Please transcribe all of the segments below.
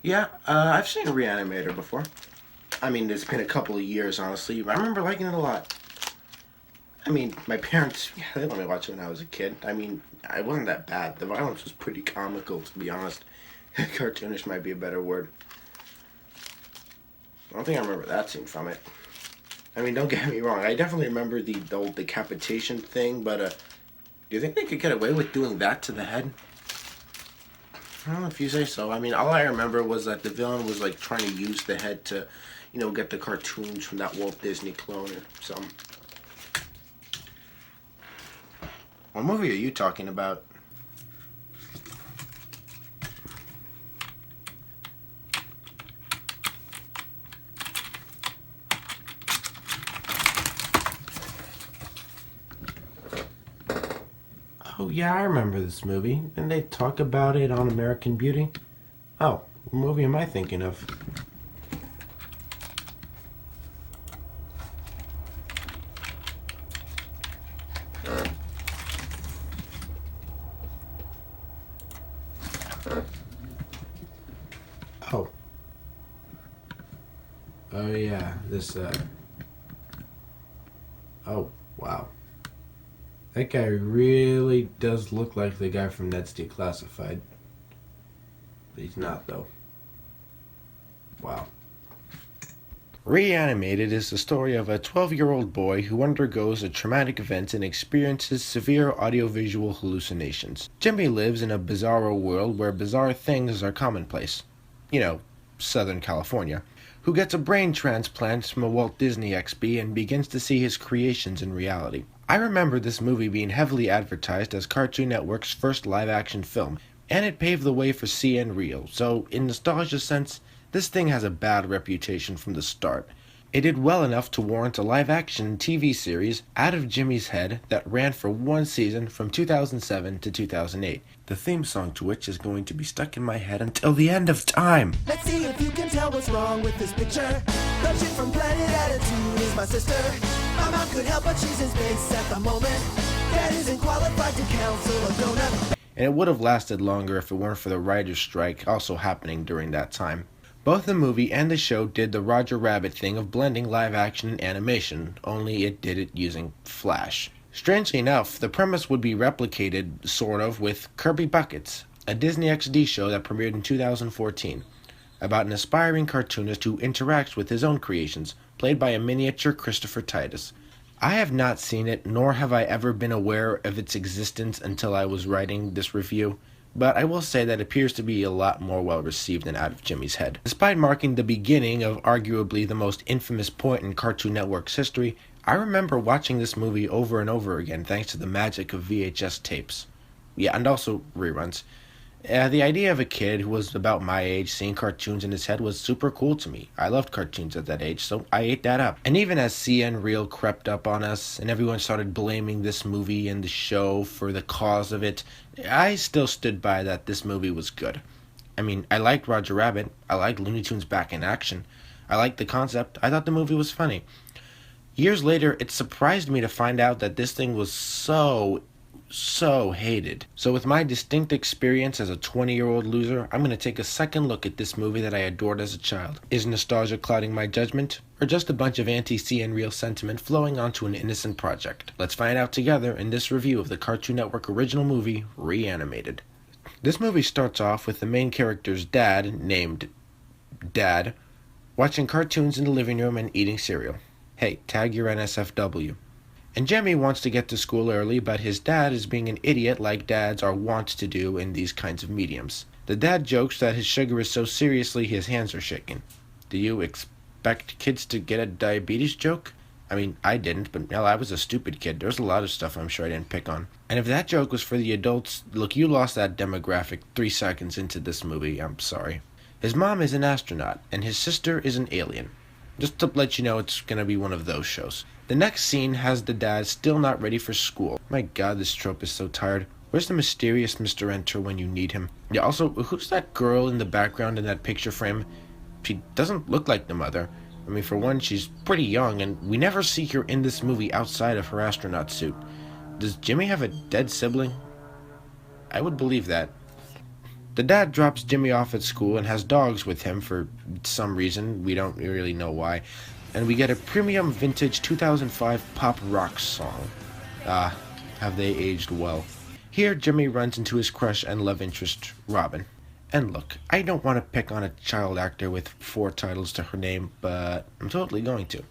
Yeah, I've seen Reanimator before. I mean, it's been a couple of years, honestly. I remember liking it a lot. I mean, my parents, yeah, they let me watch it when I was a kid. I mean, it wasn't that bad. The violence was pretty comical, to be honest. Cartoonish might be a better word. I don't think I remember that scene from it. I mean, don't get me wrong. I definitely remember the old decapitation thing, but do you think they could get away with doing that to the head? I don't know if you say so. I mean, all I remember was that the villain was like trying to use the head to, get the cartoons from that Walt Disney clone or something. What movie are you talking about? Oh, yeah, I remember this movie. Didn't they talk about it on American Beauty? Oh, what movie am I thinking of? Oh. Oh, yeah, oh, wow. That guy really does look like the guy from Ned's Declassified. But he's not, though. Wow. Reanimated is the story of a 12-year-old boy who undergoes a traumatic event and experiences severe audiovisual hallucinations. Jimmy lives in a bizarro world where bizarre things are commonplace. Southern California. Who gets a brain transplant from a Walt Disney XB and begins to see his creations in reality. I remember this movie being heavily advertised as Cartoon Network's first live-action film, and it paved the way for CNReal, so in nostalgia sense, this thing has a bad reputation from the start. It did well enough to warrant a live-action TV series, Out of Jimmy's Head, that ran for one season from 2007 to 2008, the theme song to which is going to be stuck in my head until the end of time. Let's see if you can tell what's wrong with this picture. The chick from Planet Attitude is my sister. My mom could help, but she's in space at the moment. Dad isn't qualified to counsel a donut. And it would have lasted longer if it weren't for the writer's strike also happening during that time. Both the movie and the show did the Roger Rabbit thing of blending live action and animation, only it did it using Flash. Strangely enough, the premise would be replicated, sort of, with Kirby Buckets, a Disney XD show that premiered in 2014, about an aspiring cartoonist who interacts with his own creations, played by a miniature Christopher Titus. I have not seen it, nor have I ever been aware of its existence until I was writing this review, but I will say that it appears to be a lot more well received than Out of Jimmy's Head. Despite marking the beginning of arguably the most infamous point in Cartoon Network's history, I remember watching this movie over and over again thanks to the magic of VHS tapes. Yeah, and also reruns. The idea of a kid who was about my age seeing cartoons in his head was super cool to me. I loved cartoons at that age, so I ate that up. And even as CNReal crept up on us and everyone started blaming this movie and the show for the cause of it, I still stood by that this movie was good. I mean, I liked Roger Rabbit, I liked Looney Tunes back in action, I liked the concept, I thought the movie was funny. Years later, it surprised me to find out that this thing was so hated. So with my distinct experience as a 20-year-old loser, I'm going to take a second look at this movie that I adored as a child. Is nostalgia clouding my judgment, or just a bunch of anti-CNReal sentiment flowing onto an innocent project? Let's find out together in this review of the Cartoon Network original movie, Reanimated. This movie starts off with the main character's dad, named Dad, watching cartoons in the living room and eating cereal. Hey, tag your NSFW. And Jimmy wants to get to school early, but his dad is being an idiot like dads are wont to do in these kinds of mediums. The dad jokes that his sugar is so seriously his hands are shaking. Do you expect kids to get a diabetes joke? I mean, I didn't, but hell, I was a stupid kid. There's a lot of stuff I'm sure I didn't pick on. And if that joke was for the adults, look, you lost that demographic 3 seconds into this movie. I'm sorry. His mom is an astronaut, and his sister is an alien. Just to let you know, it's gonna be one of those shows. The next scene has the dad still not ready for school. My god, this trope is so tired. Where's the mysterious Mr. Enter when you need him? Yeah, also, who's that girl in the background in that picture frame? She doesn't look like the mother. I mean, for one, she's pretty young, and we never see her in this movie outside of her astronaut suit. Does Jimmy have a dead sibling? I would believe that. The dad drops Jimmy off at school and has dogs with him for some reason. We don't really know why. And we get a premium vintage 2005 pop rock song. Ah, have they aged well. Here, Jimmy runs into his crush and love interest, Robin. And look, I don't want to pick on a child actor with 4 titles to her name, but I'm totally going to.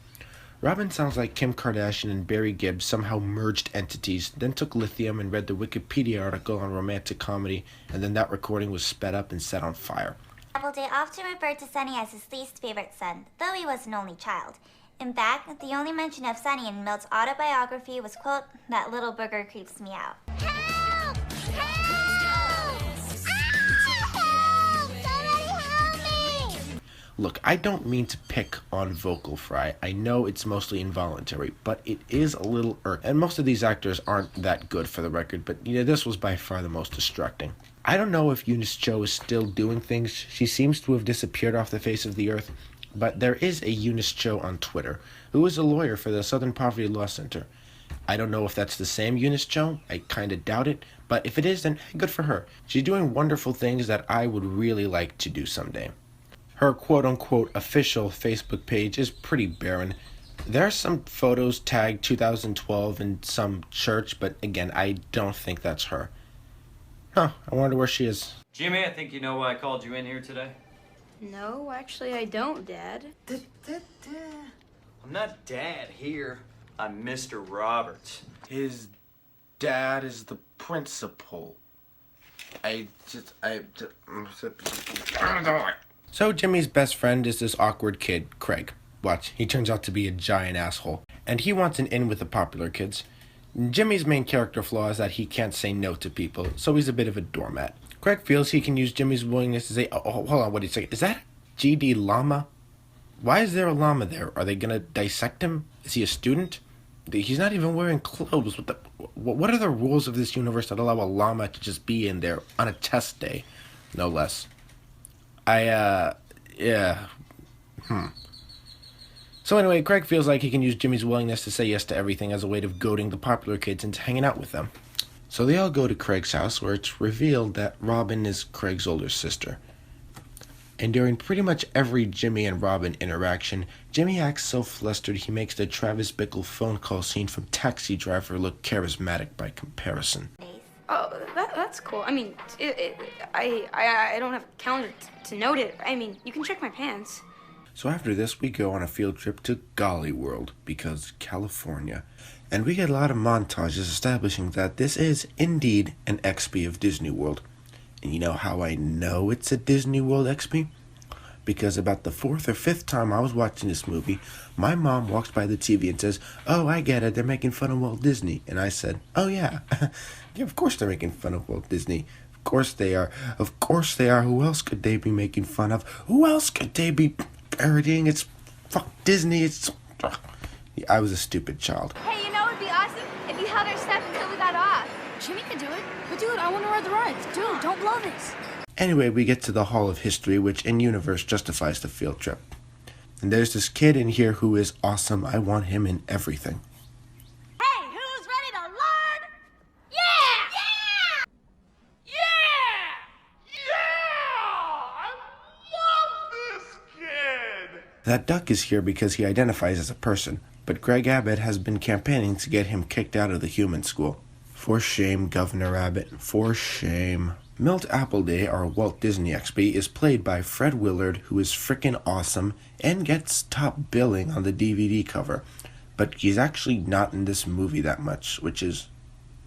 Robin sounds like Kim Kardashian and Barry Gibb somehow merged entities, then took lithium and read the Wikipedia article on romantic comedy, and then that recording was sped up and set on fire. Doubleday often referred to Sonny as his least favorite son, though he was an only child. In fact, the only mention of Sonny in Milt's autobiography was, quote, "That little booger creeps me out." Help! Help! Help! Somebody help me! Look, I don't mean to pick on vocal fry. I know it's mostly involuntary, but it is a little and most of these actors aren't that good for the record, but this was by far the most distracting. I don't know if Eunice Cho is still doing things. She seems to have disappeared off the face of the earth, but there is a Eunice Cho on Twitter, who is a lawyer for the Southern Poverty Law Center. I don't know if that's the same Eunice Cho. I kind of doubt it, but if it is, then good for her. She's doing wonderful things that I would really like to do someday. Her quote-unquote official Facebook page is pretty barren. There are some photos tagged 2012 in some church, but again, I don't think that's her. Huh, I wonder where she is. Jimmy, I think you know why I called you in here today. No, actually I don't, Dad. I'm not Dad here. I'm Mr. Roberts. His dad is the principal. So Jimmy's best friend is this awkward kid, Craig. Watch, he turns out to be a giant asshole. And he wants an in with the popular kids. Jimmy's main character flaw is that he can't say no to people, so he's a bit of a doormat. Craig feels he can use Jimmy's willingness to say, oh, hold on, what did he say? Is that a GD llama? Why is there a llama there? Are they gonna dissect him? Is he a student? He's not even wearing clothes. What are the rules of this universe that allow a llama to just be in there on a test day? No less. So anyway, Craig feels like he can use Jimmy's willingness to say yes to everything as a way of goading the popular kids into hanging out with them. So they all go to Craig's house, where it's revealed that Robin is Craig's older sister. And during pretty much every Jimmy and Robin interaction, Jimmy acts so flustered he makes the Travis Bickle phone call scene from Taxi Driver look charismatic by comparison. Oh, that's cool. I mean, I don't have a calendar to note it. I mean, you can check my pants. So after this, we go on a field trip to Golly World, because California. And we get a lot of montages establishing that this is indeed an XP of Disney World. And you know how I know it's a Disney World XP? Because about the 4th or 5th time I was watching this movie, my mom walks by the TV and says, "Oh, I get it, they're making fun of Walt Disney." And I said, "Oh yeah, yeah, of course they're making fun of Walt Disney. Of course they are. Of course they are. Who else could they be making fun of? Who else could they be parodying? It's fuck Disney, it's..." I was a stupid child. Hey, it'd be awesome if you held our step until we got off. Jimmy can do it. But dude, I want to ride the rides. Dude, don't blow this. Anyway, we get to the Hall of History, which in universe justifies the field trip. And there's this kid in here who is awesome. I want him in everything. Hey, who's ready to learn? Yeah! Yeah! I love this kid! That duck is here because he identifies as a person, but Greg Abbott has been campaigning to get him kicked out of the human school. For shame, Governor Abbott, for shame. Milt Appleday, our Walt Disney XP, is played by Fred Willard, who is frickin' awesome and gets top billing on the DVD cover. But he's actually not in this movie that much, which is,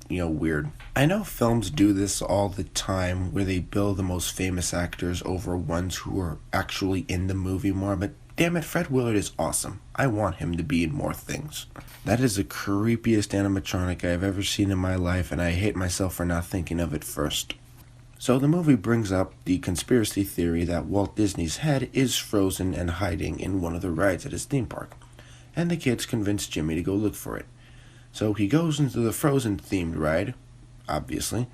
weird. I know films do this all the time, where they bill the most famous actors over ones who are actually in the movie more, but damn it, Fred Willard is awesome. I want him to be in more things. That is the creepiest animatronic I've ever seen in my life, and I hate myself for not thinking of it first. So the movie brings up the conspiracy theory that Walt Disney's head is frozen and hiding in one of the rides at his theme park, and the kids convince Jimmy to go look for it. So he goes into the Frozen-themed ride, obviously,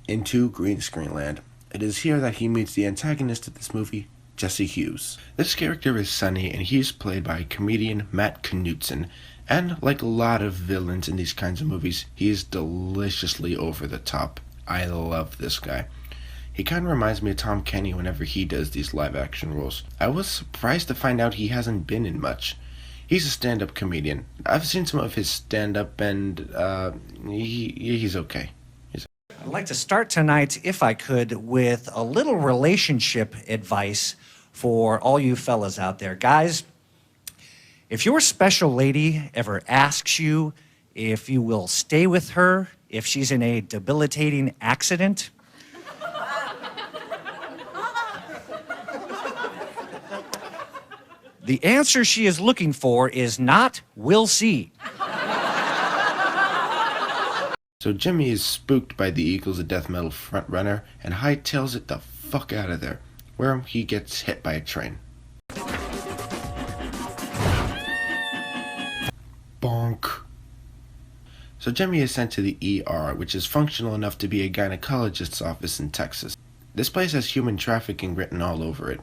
into Green Screen Land. It is here that he meets the antagonist of this movie, Jesse Hughes. This character is Sonny, and he's played by comedian Matt Knutson, and like a lot of villains in these kinds of movies, he is deliciously over the top. I love this guy. He kind of reminds me of Tom Kenny whenever he does these live-action roles. I was surprised to find out he hasn't been in much. He's a stand-up comedian. I've seen some of his stand-up, and he's okay. I'd like to start tonight, if I could, with a little relationship advice for all you fellas out there. Guys, if your special lady ever asks you if you will stay with her if she's in a debilitating accident, the answer she is looking for is not, "We'll see." So Jimmy is spooked by the Eagles of Death Metal frontrunner and hightails it the fuck out of there, where he gets hit by a train. Bonk. So Jimmy is sent to the ER, which is functional enough to be a gynecologist's office in Texas. This place has human trafficking written all over it.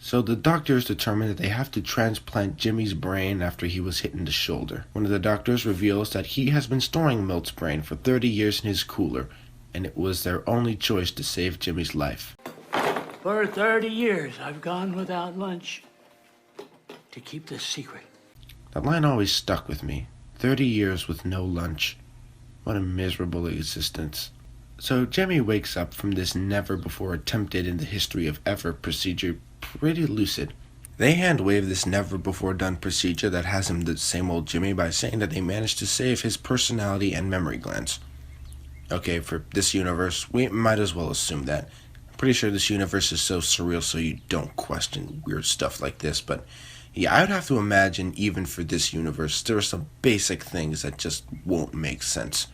So the doctors determine that they have to transplant Jimmy's brain after he was hit in the shoulder. One of the doctors reveals that he has been storing Milt's brain for 30 years in his cooler, and it was their only choice to save Jimmy's life. For 30 years, I've gone without lunch to keep this secret. That line always stuck with me. 30 years with no lunch. What a miserable existence. So Jimmy wakes up from this never-before-attempted-in-the-history-of-ever procedure pretty lucid. They hand-wave this never-before-done procedure that has him the same old Jimmy by saying that they managed to save his personality and memory glands. Okay, for this universe, we might as well assume that. I'm pretty sure this universe is so surreal so you don't question weird stuff like this, but yeah, I would have to imagine even for this universe, there are some basic things that just won't make sense.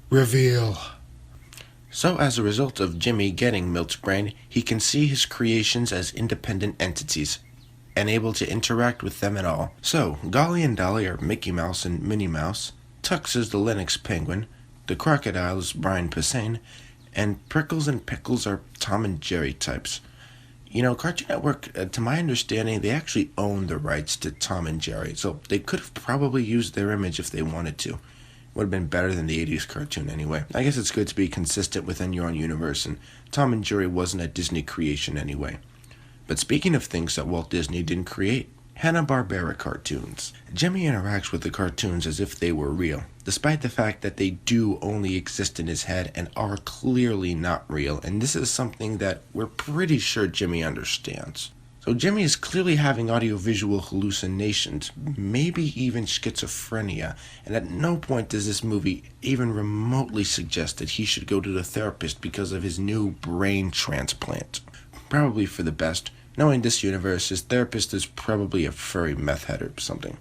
Reveal. So as a result of Jimmy getting Milt's brain, he can see his creations as independent entities, and able to interact with them at all. So, Golly and Dolly are Mickey Mouse and Minnie Mouse, Tux is the Linux Penguin, the Crocodile is Brian Posehn, and Prickles and Pickles are Tom and Jerry types. You know, Cartoon Network, to my understanding, they actually own the rights to Tom and Jerry, so they could have probably used their image if they wanted to. Would have been better than the 80s cartoon anyway. I guess it's good to be consistent within your own universe, and Tom and Jerry wasn't a Disney creation anyway. But speaking of things that Walt Disney didn't create, Hanna-Barbera cartoons. Jimmy interacts with the cartoons as if they were real, despite the fact that they do only exist in his head and are clearly not real, and this is something that we're pretty sure Jimmy understands. So Jimmy is clearly having audiovisual hallucinations, maybe even schizophrenia, and at no point does this movie even remotely suggest that he should go to the therapist because of his new brain transplant. Probably for the best. Knowing this universe, his therapist is probably a furry meth head or something.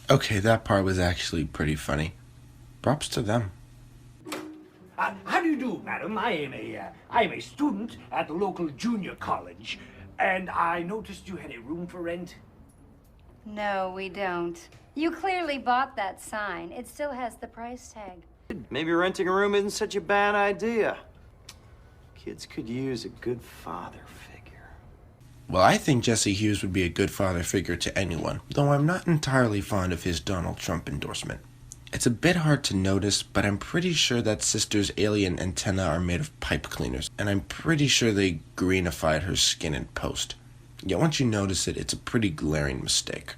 Okay, that part was actually pretty funny. Props to them. How do you do, madam? I am a student at the local junior college, and I noticed you had a room for rent. No, we don't. You clearly bought that sign. It still has the price tag. Maybe renting a room isn't such a bad idea. Kids could use a good father figure. Well, I think Jesse Hughes would be a good father figure to anyone, though I'm not entirely fond of his Donald Trump endorsement. It's a bit hard to notice, but I'm pretty sure that sister's alien antenna are made of pipe cleaners, and I'm pretty sure they greenified her skin in post. Yet once you notice it, it's a pretty glaring mistake.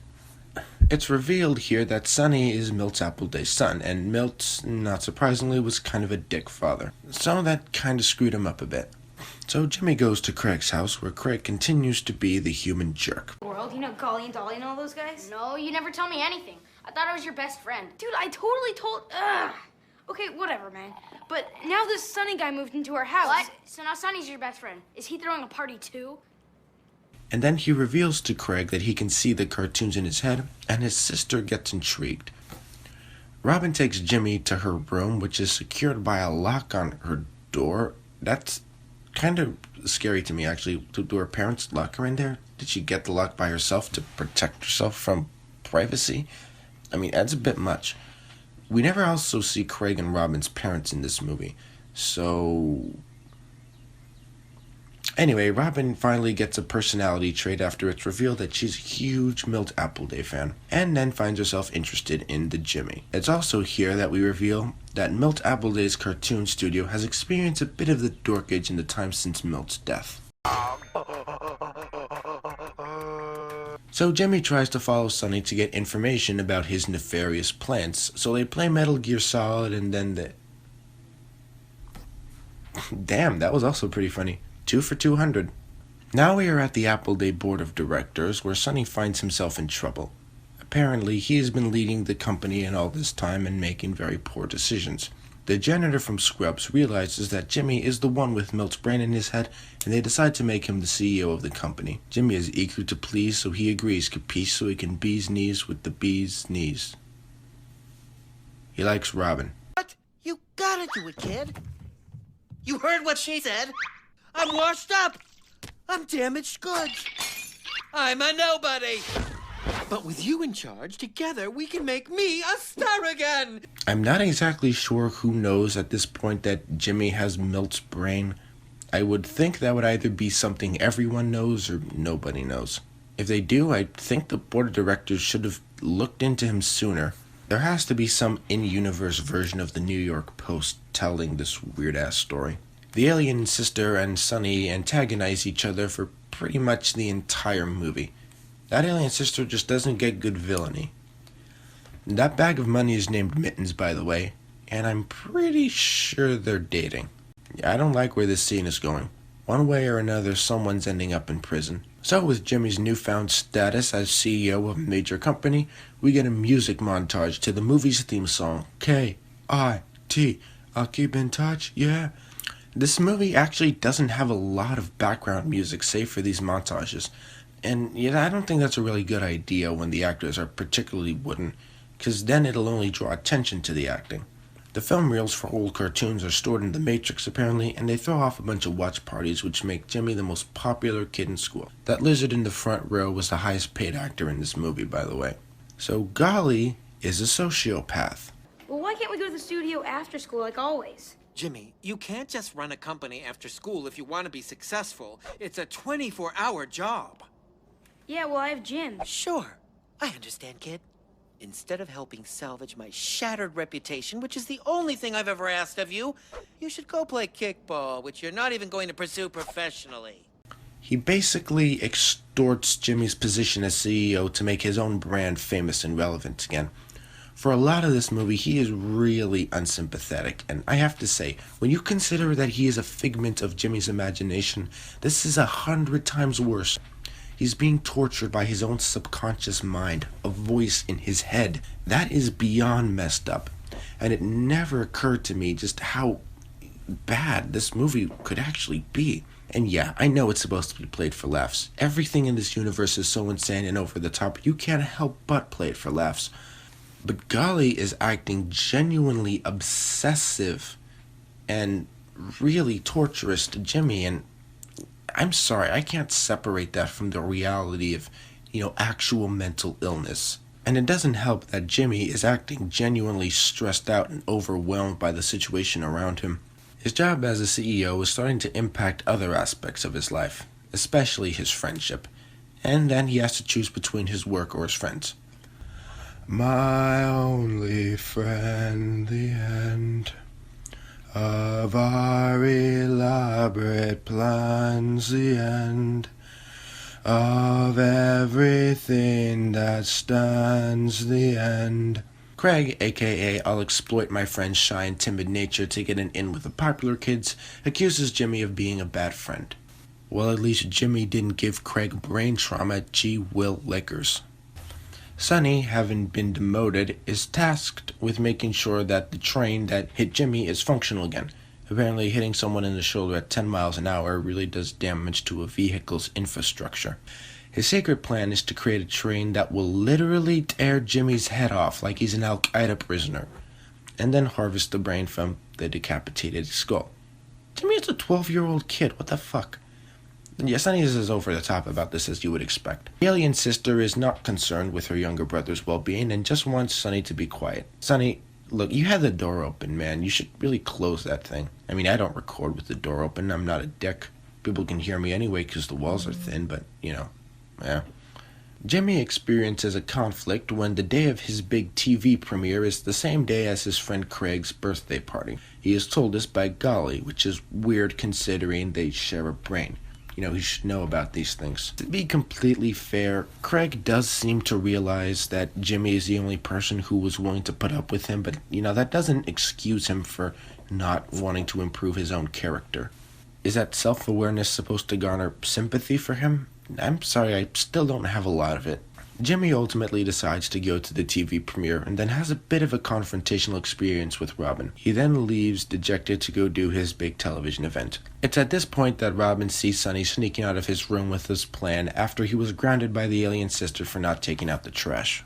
It's revealed here that Sonny is Milt's Appleday's son, and Milt, not surprisingly, was kind of a dick father. So that kind of screwed him up a bit. So Jimmy goes to Craig's house, where Craig continues to be the human jerk. World, you know Golly and Dolly and all those guys? No, you never tell me anything. I thought I was your best friend. Dude, I totally told. Okay, whatever, man. But now this Sonny guy moved into our house. What? So now Sonny's your best friend. Is he throwing a party too? And then he reveals to Craig that he can see the cartoons in his head, and his sister gets intrigued. Robin takes Jimmy to her room, which is secured by a lock on her door. That's kind of scary to me, actually. Do her parents lock her in there? Did she get the lock by herself to protect herself from privacy? I mean, that's a bit much. We never also see Craig and Robin's parents in this movie, so Anyway, Robin finally gets a personality trait after it's revealed that she's a huge Milt Appleday fan, and then finds herself interested in the Jimmy. It's also here that we reveal that Milt Appleday's cartoon studio has experienced a bit of the dorkage in the time since Milt's death. So Jimmy tries to follow Sonny to get information about his nefarious plans, so they play Metal Gear Solid and then they... Damn, that was also pretty funny. 2 for 200. Now we are at the Appleday Board of Directors, where Sonny finds himself in trouble. Apparently, he has been leading the company in all this time and making very poor decisions. The janitor from Scrubs realizes that Jimmy is the one with Milt's brain in his head, and they decide to make him the CEO of the company. Jimmy is eager to please, so he agrees, capiche, so he can bee's knees with the bee's knees. He likes Robin. What? You gotta do it, kid. You heard what she said. I'm washed up. I'm damaged goods. I'm a nobody. But with you in charge, together we can make me a star again. I'm not exactly sure who knows at this point that Jimmy has Milt's brain. I would think that would either be something everyone knows or nobody knows. If they do, I think the board of directors should have looked into him sooner. There has to be some in-universe version of the New York Post telling this weird-ass story. The alien sister and Sonny antagonize each other for pretty much the entire movie. That alien sister just doesn't get good villainy. That bag of money is named Mittens, by the way, and I'm pretty sure they're dating. Yeah, I don't like where this scene is going. One way or another, someone's ending up in prison. So with Jimmy's newfound status as CEO of a major company, we get a music montage to the movie's theme song, K-I-T, I'll keep in touch, yeah. This movie actually doesn't have a lot of background music save for these montages. And yet I don't think that's a really good idea when the actors are particularly wooden, because then it'll only draw attention to the acting. The film reels for old cartoons are stored in the Matrix apparently, and they throw off a bunch of watch parties which make Jimmy the most popular kid in school. That lizard in the front row was the highest paid actor in this movie, by the way. So Golly is a sociopath. Well, why can't we go to the studio after school like always? Jimmy, you can't just run a company after school if you want to be successful. It's a 24-hour job. Yeah, well, I have gym. Sure. I understand, kid. Instead of helping salvage my shattered reputation, which is the only thing I've ever asked of you, you should go play kickball, which you're not even going to pursue professionally. He basically extorts Jimmy's position as CEO to make his own brand famous and relevant again. For a lot of this movie, he is really unsympathetic, and I have to say, when you consider that he is a figment of Jimmy's imagination, this is 100 times worse. He's being tortured by his own subconscious mind, a voice in his head. That is beyond messed up. And it never occurred to me just how bad this movie could actually be. And yeah, I know it's supposed to be played for laughs. Everything in this universe is so insane and over the top, you can't help but play it for laughs. But Golly is acting genuinely obsessive and really torturous to Jimmy, and I'm sorry, I can't separate that from the reality of, actual mental illness. And it doesn't help that Jimmy is acting genuinely stressed out and overwhelmed by the situation around him. His job as a CEO is starting to impact other aspects of his life, especially his friendship. And then he has to choose between his work or his friends. My only friend, the end of our elaborate plans, the end of everything that stands, the end. Craig, aka I'll exploit my friend's shy and timid nature to get an in with the popular kids, accuses Jimmy of being a bad friend. Well, at least Jimmy didn't give Craig brain trauma, gee will lickers. Sonny, having been demoted, is tasked with making sure that the train that hit Jimmy is functional again. Apparently, hitting someone in the shoulder at 10 miles an hour really does damage to a vehicle's infrastructure. His secret plan is to create a train that will literally tear Jimmy's head off like he's an Al-Qaeda prisoner, and then harvest the brain from the decapitated skull. Jimmy is a 12-year-old kid, what the fuck? Yeah, Sonny is as over the top about this as you would expect. The alien sister is not concerned with her younger brother's well-being and just wants Sonny to be quiet. Sonny, look, you had the door open, man. You should really close that thing. I mean, I don't record with the door open. I'm not a dick. People can hear me anyway because the walls are thin, but, yeah. Jimmy experiences a conflict when the day of his big TV premiere is the same day as his friend Craig's birthday party. He is told this by Golly, which is weird considering they share a brain. He should know about these things. To be completely fair, Craig does seem to realize that Jimmy is the only person who was willing to put up with him, but, that doesn't excuse him for not wanting to improve his own character. Is that self-awareness supposed to garner sympathy for him? I'm sorry, I still don't have a lot of it. Jimmy ultimately decides to go to the TV premiere and then has a bit of a confrontational experience with Robin. He then leaves dejected to go do his big television event. It's at this point that Robin sees Sonny sneaking out of his room with his plan after he was grounded by the alien sister for not taking out the trash.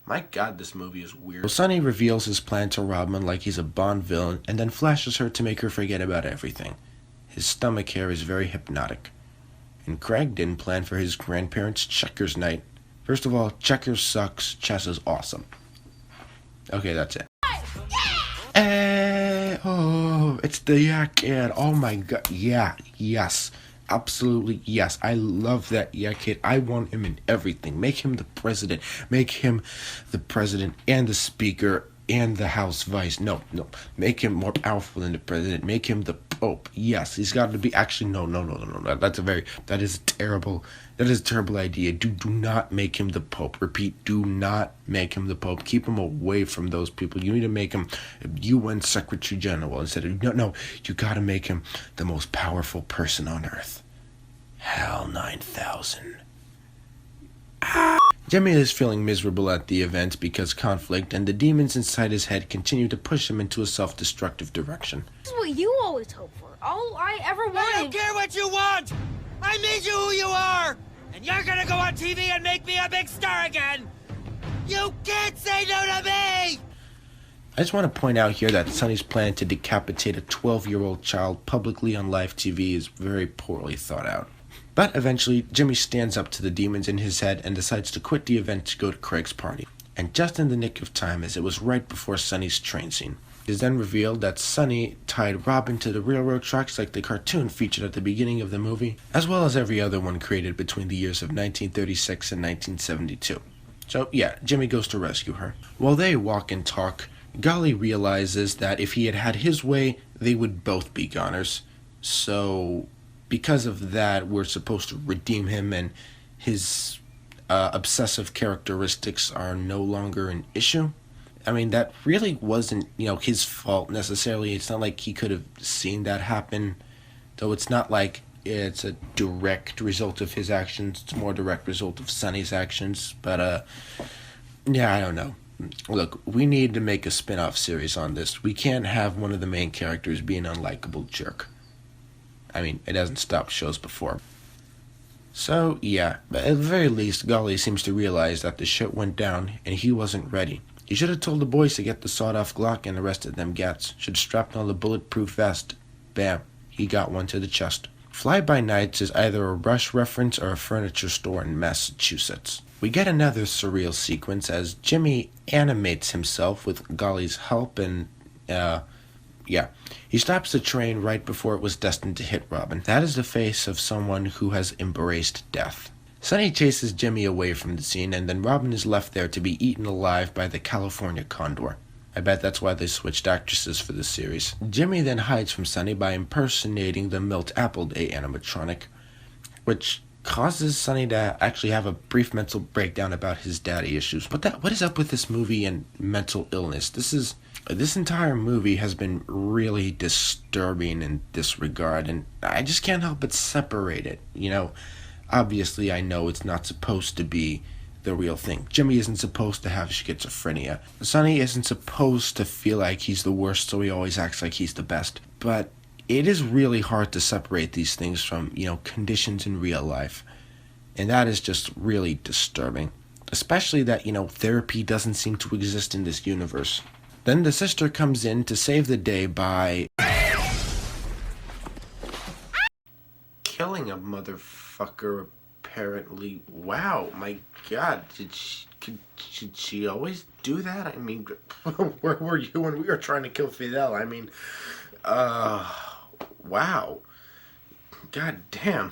My god, this movie is weird. Sonny reveals his plan to Robin like he's a Bond villain and then flashes her to make her forget about everything. His stomach hair is very hypnotic. And Craig didn't plan for his grandparents' checkers night. First of all, checkers sucks, chess is awesome. Okay, that's it. It's the Yeah Kid. Oh my god, yeah, yes. Absolutely, yes. I love that Yeah Kid. I want him in everything. Make him the president. Make him the president and the speaker and the House vice. No. Make him more powerful than the president. Make him the Pope. Yes, he's got to be. Actually, no. That is a terrible idea. Do not make him the Pope. Repeat, do not make him the Pope. Keep him away from those people. You need to make him UN Secretary General instead of no. You got to make him the most powerful person on Earth. Hell 9000. Jimmy is feeling miserable at the event because conflict and the demons inside his head continue to push him into a self-destructive direction. This is what you always hope for. All I ever wanted. I don't care what you want! I made you who you are! And you're gonna go on TV and make me a big star again! You can't say no to me! I just want to point out here that Sonny's plan to decapitate a 12-year-old child publicly on live TV is very poorly thought out. But eventually, Jimmy stands up to the demons in his head and decides to quit the event to go to Craig's party. And just in the nick of time, as it was right before Sonny's train scene. It is then revealed that Sonny tied Robin to the railroad tracks like the cartoon featured at the beginning of the movie, as well as every other one created between the years of 1936 and 1972. So yeah, Jimmy goes to rescue her. While they walk and talk, Golly realizes that if he had had his way, they would both be goners. So because of that, we're supposed to redeem him, and his obsessive characteristics are no longer an issue. I mean, that really wasn't, his fault necessarily. It's not like he could have seen that happen, though it's not like it's a direct result of his actions. It's more a direct result of Sonny's actions. But, yeah, I don't know. Look, we need to make a spin-off series on this. We can't have one of the main characters be an unlikable jerk. I mean, it hasn't stopped shows before. So, yeah, but at the very least, Golly seems to realize that the shit went down and he wasn't ready. He should have told the boys to get the sawed-off Glock and the rest of them gats. Should have strapped on the bulletproof vest. Bam, he got one to the chest. Fly-By-Nights is either a Rush reference or a furniture store in Massachusetts. We get another surreal sequence as Jimmy animates himself with Golly's help and, he stops the train right before it was destined to hit Robin. That is the face of someone who has embraced death. Sonny chases Jimmy away from the scene, and then Robin is left there to be eaten alive by the California condor. I bet that's why they switched actresses for this series. Jimmy then hides from Sonny by impersonating the Milt Appleday animatronic, which causes Sonny to actually have a brief mental breakdown about his daddy issues. What is up with this movie and mental illness? This entire movie has been really disturbing in this regard, and I just can't help but separate it. Obviously I know it's not supposed to be the real thing. Jimmy isn't supposed to have schizophrenia. Sonny isn't supposed to feel like he's the worst, so he always acts like he's the best. But it is really hard to separate these things from, conditions in real life. And that is just really disturbing. Especially that, therapy doesn't seem to exist in this universe. Then the sister comes in to save the day by killing a motherfucker, apparently. Wow, my god, should she always do that? I mean, where were you when we were trying to kill Fidel? I mean, wow. God damn.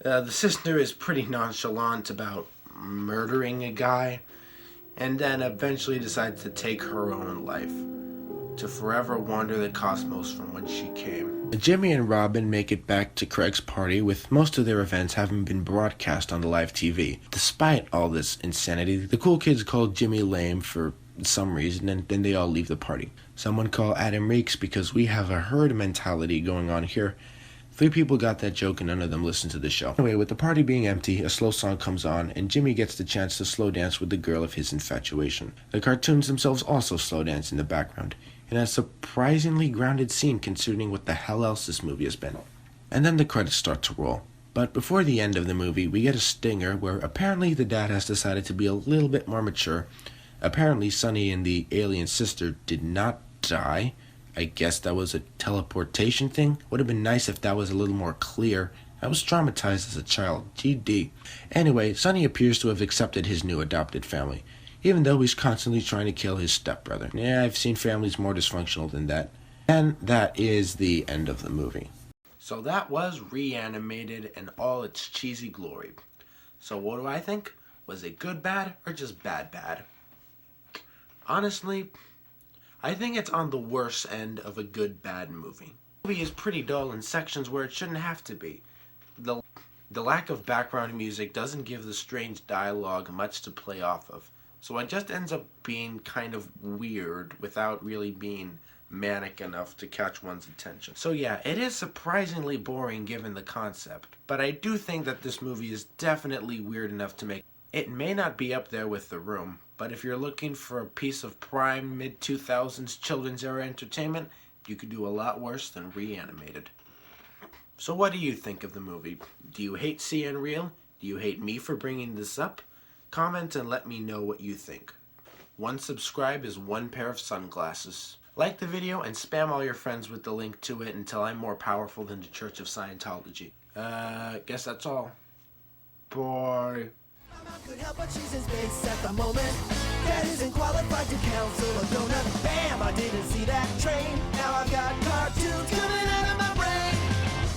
The sister is pretty nonchalant about murdering a guy, and then eventually decides to take her own life, to forever wander the cosmos from whence she came. Jimmy and Robin make it back to Craig's party, with most of their events having been broadcast on the live TV. Despite all this insanity, the cool kids call Jimmy lame for some reason, and then they all leave the party. Someone call Adam Reeks because we have a herd mentality going on here. 3 people got that joke and none of them listened to the show. Anyway, with the party being empty, a slow song comes on, and Jimmy gets the chance to slow dance with the girl of his infatuation. The cartoons themselves also slow dance in the background, in a surprisingly grounded scene considering what the hell else this movie has been. And then the credits start to roll. But before the end of the movie, we get a stinger where apparently the dad has decided to be a little bit more mature. Apparently Sonny and the alien sister did not die. I guess that was a teleportation thing. Would have been nice if that was a little more clear. I was traumatized as a child. GD. Anyway, Sonny appears to have accepted his new adopted family, even though he's constantly trying to kill his stepbrother. Yeah, I've seen families more dysfunctional than that. And that is the end of the movie. So that was Reanimated in all its cheesy glory. So what do I think? Was it good bad or just bad? Honestly, I think it's on the worse end of a good bad movie. The movie is pretty dull in sections where it shouldn't have to be. The lack of background music doesn't give the strange dialogue much to play off of, so it just ends up being kind of weird without really being manic enough to catch one's attention. So yeah, it is surprisingly boring given the concept, but I do think that this movie is definitely weird enough to make it may not be up there with The Room, but if you're looking for a piece of prime mid-2000s children's era entertainment, you could do a lot worse than Reanimated. So what do you think of the movie? Do you hate CNReal? Do you hate me for bringing this up? Comment and let me know what you think. 1 subscribe is 1 pair of sunglasses. Like the video and spam all your friends with the link to it until I'm more powerful than the Church of Scientology. Guess that's all. Bye. Could help but she's his base at the moment. Dad isn't qualified to counsel a donut. Bam, I didn't see that train. Now I've got cartoons coming out of my brain.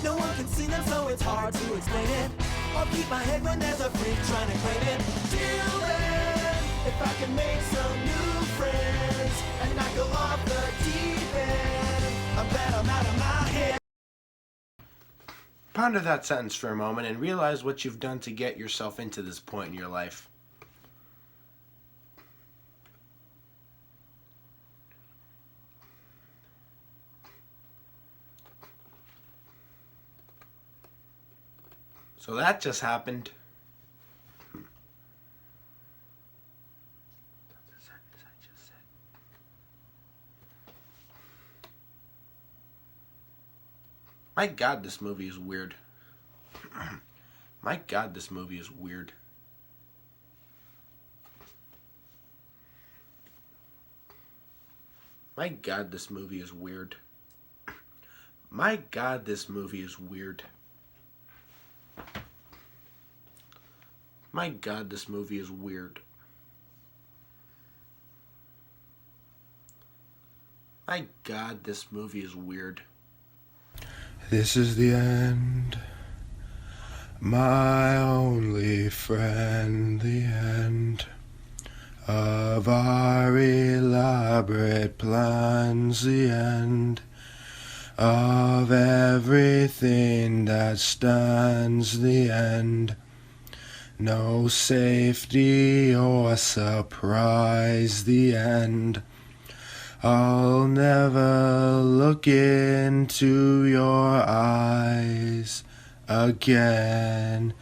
No one can see them, so it's hard to explain it. I'll keep my head when there's a freak trying to claim it. Till then, if I can make some new friends and not go off the deep end, I'm glad I'm out of my head. Ponder that sentence for a moment and realize what you've done to get yourself into this point in your life. So that just happened. My God, this movie is weird. My God, this movie is weird. My God, this movie is weird. My God, this movie is weird. My God, this movie is weird. My God, this movie is weird. This is the end, my only friend, the end of our elaborate plans, the end of everything that stands, the end. No safety or surprise, the end. I'll never look into your eyes again.